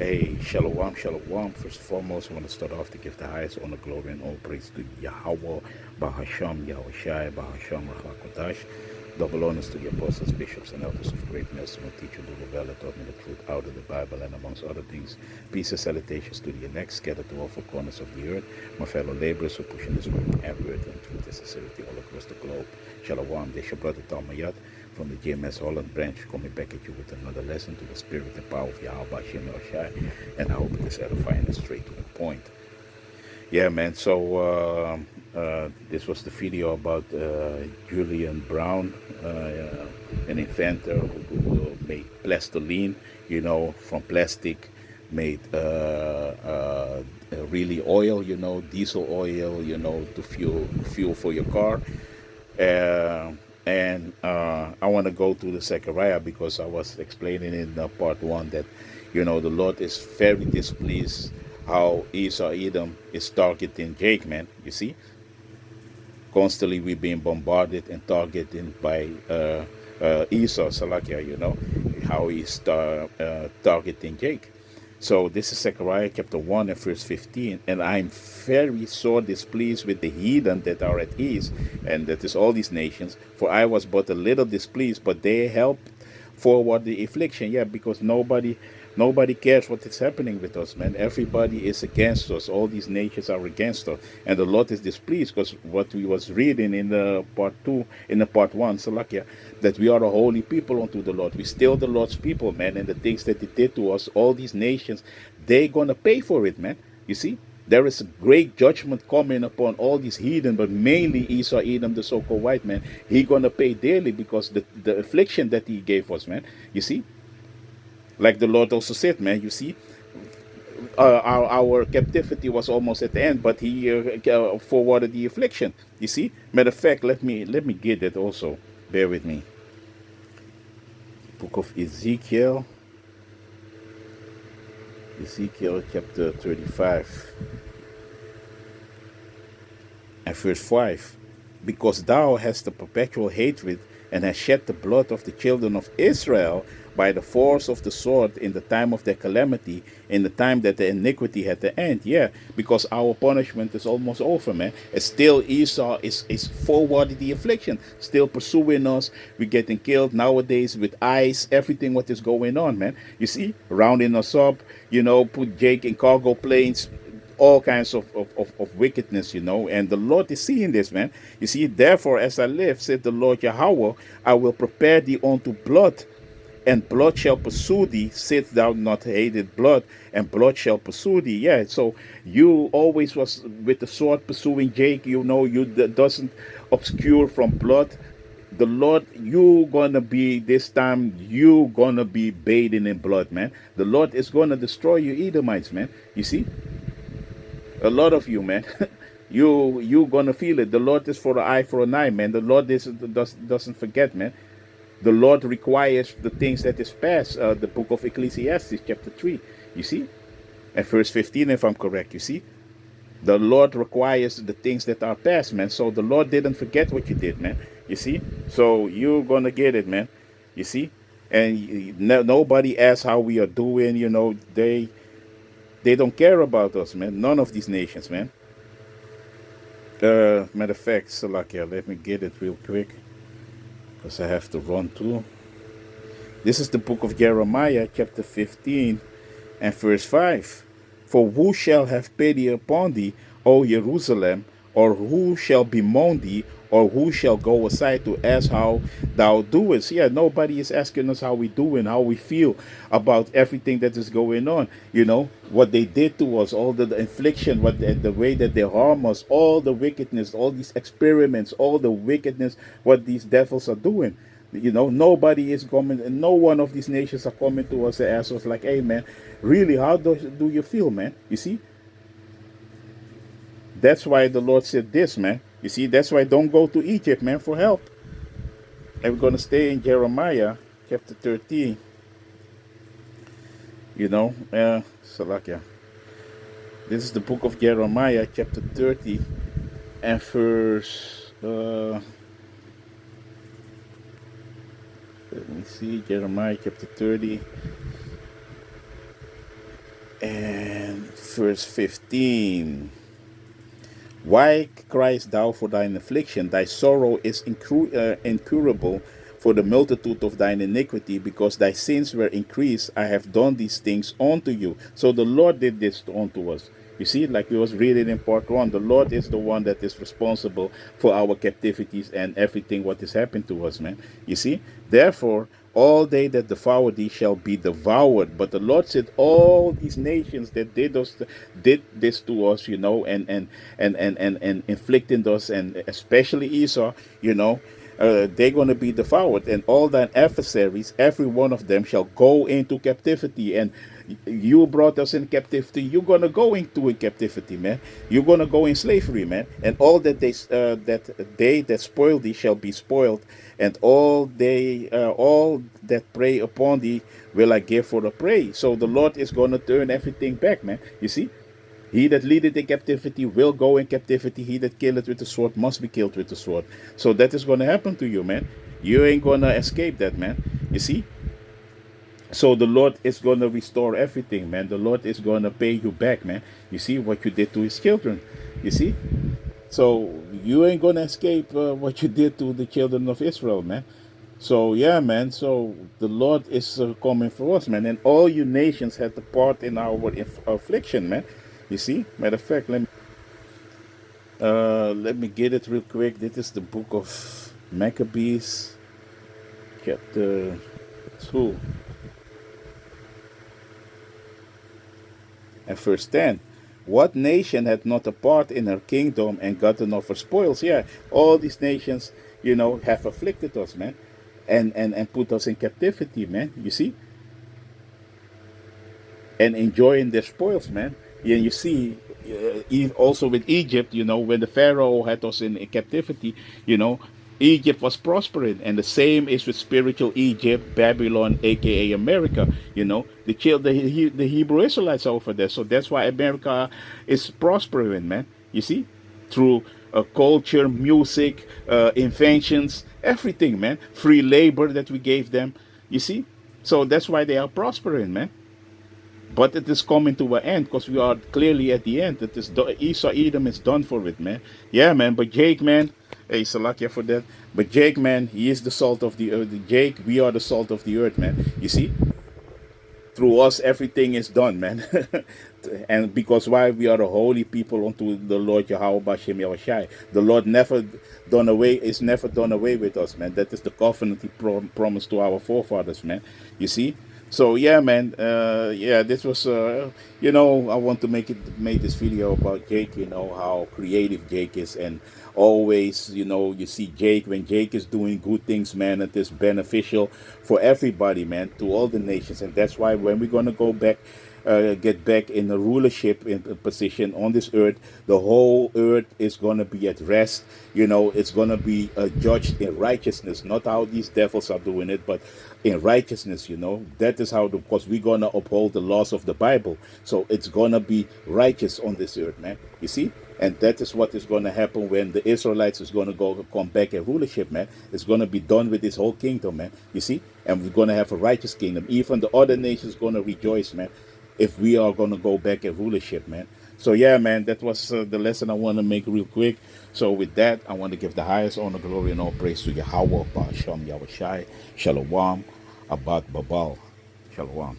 Hey, shalom, shalom. First and foremost, I want to start off to give the highest honor, glory, and all praise to Yahweh, Bahasham, Yahushai, Bahasham, Rachakodash. Double honors to the apostles, bishops, and elders of great mercy, my teacher, Lulu Vella, taught me the truth out of the Bible, and amongst other things, peace and salutations to the elect, scattered to all four corners of the earth, my fellow laborers who pushing this work everywhere and truth and sincerity all across the globe. Shalom, this your brother Talmayat from the GMS Holland branch, coming back at you with another lesson to the spirit and power of Yahweh Hashem Shai, and I hope it is edifying and straight to the point. Yeah, man. So this was the video about Julian Brown, an inventor who made plastoline, from plastic, made really oil, diesel oil, to fuel for your car. Uh, and I want to go to the Zechariah because I was explaining in part one that, the Lord is very displeased how Esau Edom is targeting Jake, man. You see, constantly we're being bombarded and targeted by Esau, Salakia, how he's targeting Jake. So this is Zechariah chapter 1 and verse 15. And I'm very sore displeased with the heathen that are at ease, and that is all these nations. For I was but a little displeased, but they helped forward the affliction. Yeah, because nobody cares what is happening with us, man. Everybody is against us. All these nations are against us. And the Lord is displeased because what we was reading in the part 2, in the part 1, Salakia, that we are a holy people unto the Lord. We still the Lord's people, man. And the things that he did to us, all these nations, they gonna pay for it, man. You see? There is a great judgment coming upon all these heathen, but mainly Esau, Edom, the so-called white man. He gonna pay dearly because the affliction that he gave us, man. You see? Like the Lord also said, man, you see, our captivity was almost at the end, but he forwarded the affliction. You see, matter of fact, let me get it also. Bear with me. Book of Ezekiel, Ezekiel chapter 35 and verse 5. Because thou hast a perpetual hatred and hast shed the blood of the children of Israel by the force of the sword in the time of their calamity, in the time that the iniquity had to end. Yeah, because our punishment is almost over, man. And still Esau is forwarding the affliction, still pursuing us. We're getting killed nowadays with ice, everything what is going on, man. You see, rounding us up, put Jake in cargo planes, all kinds of wickedness, and the Lord is seeing this, man. You see, therefore, as I live, said the Lord Yahweh, I will prepare thee unto blood, and blood shall pursue thee. Sit thou not hated blood, and blood shall pursue thee. Yeah, so you always was with the sword pursuing Jake, you doesn't obscure from blood. The Lord, you gonna be this time, you gonna be bathing in blood, man. The Lord is gonna destroy you Edomites, man. You see, a lot of you, man. you gonna feel it. The Lord is for an eye for an eye, man. The Lord doesn't forget, man. The Lord requires the things that is past. The book of Ecclesiastes, chapter 3. You see? And verse 15, if I'm correct, you see? The Lord requires the things that are past, man. So the Lord didn't forget what you did, man. You see? So you're gonna get it, man. You see? And nobody asks how we are doing, they don't care about us, man. None of these nations, man. Matter of fact, Salakia, let me get it real quick because I have to run too. This is the book of Jeremiah, chapter 15 and verse 5. For who shall have pity upon thee, O Jerusalem, or who shall bemoan thee, or who shall go aside to ask how thou doest? Yeah, nobody is asking us how we do and how we feel about everything that is going on. What they did to us, all the infliction, the way that they harm us, all the wickedness, all these experiments, all the wickedness, what these devils are doing. Nobody is coming, and no one of these nations are coming to us and ask us like, hey, man, really, how do you feel, man? You see? That's why the Lord said this, man. You see, that's why don't go to Egypt, man, for help. And we're going to stay in Jeremiah chapter 13. Salakia. This is the book of Jeremiah chapter 30 and verse, let me see, Jeremiah chapter 30 And verse 15. Why criest thou for thine affliction? Thy sorrow is incurable for the multitude of thine iniquity, because thy sins were increased. I have done these things unto you. So the Lord did this unto us. You see, like we was reading in part one, the Lord is the one that is responsible for our captivities and everything what is happened to us, man. You see, therefore, all they that devour thee shall be devoured. But the Lord said, all these nations that did this to us, and inflicting us, and especially Esau, they're going to be devoured, and all thine adversaries, every one of them, shall go into captivity. And you brought us in captivity. You're going to go into a captivity, man. You're going to go in slavery, man. And all that spoil thee shall be spoiled, and all that prey upon thee will I give for the prey. So the Lord is going to turn everything back, man. You see. He that leadeth in captivity will go in captivity. He that killeth with the sword must be killed with the sword. So that is going to happen to you, man. You ain't going to escape that, man. You see? So the Lord is going to restore everything, man. The Lord is going to pay you back, man. You see what you did to his children. You see? So you ain't going to escape what you did to the children of Israel, man. So yeah, man. So the Lord is coming for us, man. And all you nations had the part in our affliction, man. You see? Matter of fact, let me get it real quick. This is the book of Maccabees, chapter 2, and verse 10. What nation had not a part in her kingdom and gotten of her spoils? Yeah, all these nations, have afflicted us, man, and put us in captivity, man. You see? And enjoying their spoils, man. Yeah, you see, also with Egypt, when the Pharaoh had us in captivity, you know, Egypt was prospering, and the same is with spiritual Egypt, Babylon, aka America. The Hebrew Israelites over there, so that's why America is prospering, man. You see, through culture, music, inventions, everything, man. Free labor that we gave them. You see, so that's why they are prospering, man. But it is coming to an end, because we are clearly at the end. It is Esau Edom is done for it, man. Yeah, man. But Jake, man, hey, Salakia for that. But Jake, man, he is the salt of the earth. Jake, we are the salt of the earth, man. You see, through us everything is done, man. And because why, we are the holy people unto the Lord Yahweh Bashem Yahushai. The Lord never done away with us, man. That is the covenant he promised to our forefathers, man. You see. So yeah, man. Yeah, this was I want to make this video about Jake. How creative Jake is, and always, you see Jake, when Jake is doing good things, man, it is beneficial for everybody, man, to all the nations. And that's why when we're gonna go back, get back in the rulership in position on this earth, the whole earth is gonna be at rest. It's gonna be judged in righteousness, not how these devils are doing it, but in righteousness. That is how, because we're gonna uphold the laws of the Bible, so it's gonna be righteous on this earth, man. You see. And that is what is going to happen when the Israelites is going to come back in rulership, man. It's going to be done with this whole kingdom, man. You see? And we're going to have a righteous kingdom. Even the other nations going to rejoice, man, if we are going to go back in rulership, man. So yeah, man, that was the lesson I want to make real quick. So with that, I want to give the highest honor, glory, and all praise to Yahweh, Ba'asham Yahushai, Shalom, Abad Babal. Shalom.